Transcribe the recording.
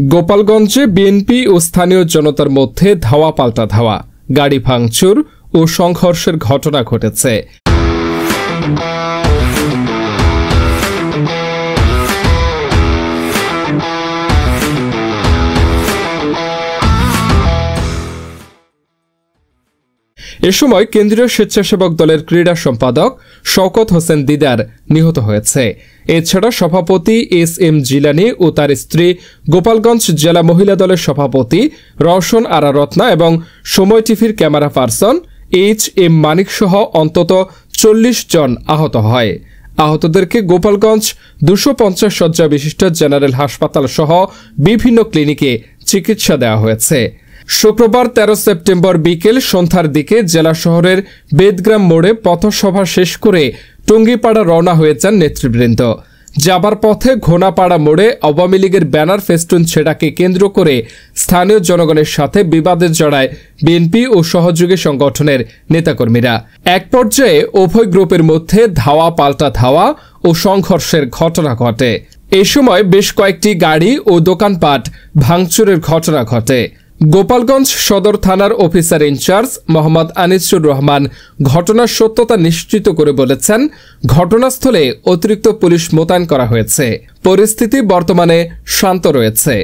গোপালগঞ্জে বিএনপি ও স্থানীয় জনতার মধ্যে ধাওয়া পাল্টা ধাওয়া, গাড়ি ভাঙচুর ও সংঘর্ষের ঘটনা ঘটেছে। এ সময় কেন্দ্রীয় স্বেচ্ছাসেবক দলের ক্রীড়া সম্পাদক শওকত হোসেন দিদার নিহত হয়েছে। এছাড়া সভাপতি এস.এম. জিলানী ও তার স্ত্রী, গোপালগঞ্জ জেলা মহিলা দলের সভাপতি রওশন আরা রত্না এবং সময় টিভির ক্যামেরা পার্সন এইচ.এম. মানিক সহ অন্তত 40 জন আহত হয়। আহতদেরকে গোপালগঞ্জ 250 শয্যা বিশিষ্ট জেনারেল হাসপাতাল সহ বিভিন্ন ক্লিনিকে চিকিৎসা দেওয়া হয়েছে। শুক্রবার 13 সেপ্টেম্বর বিকেল সন্ধ্যার দিকে জেলা শহরের বেদগ্রাম মোড়ে পথসভা শেষ করে টুঙ্গিপাড়া রওনা হয়ে যান নেতৃবৃন্দ। যাবার পথে ঘোনাপাড়া মোড়ে আওয়ামী লীগের ব্যানার ফেস্টুন ছেঁড়াকে কেন্দ্র করে স্থানীয় জনগণের সাথে বিবাদে জড়ায় বিএনপি ও সহযোগী সংগঠনের নেতাকর্মীরা। এক পর্যায়ে উভয় গ্রুপের মধ্যে ধাওয়া পাল্টা ধাওয়া ও সংঘর্ষের ঘটনা ঘটে। এ সময় বেশ কয়েকটি গাড়ি ও দোকানপাট ভাঙচুরের ঘটনা ঘটে। গোপালগঞ্জ সদর থানার অফিসার ইনচার্জ মোহাম্মদ আনিসুর রহমান ঘটনার সত্যতা নিশ্চিত করে বলেছেন, ঘটনাস্থলে অতিরিক্ত পুলিশ মোতায়েন করা হয়েছে। পরিস্থিতি বর্তমানে শান্ত রয়েছে।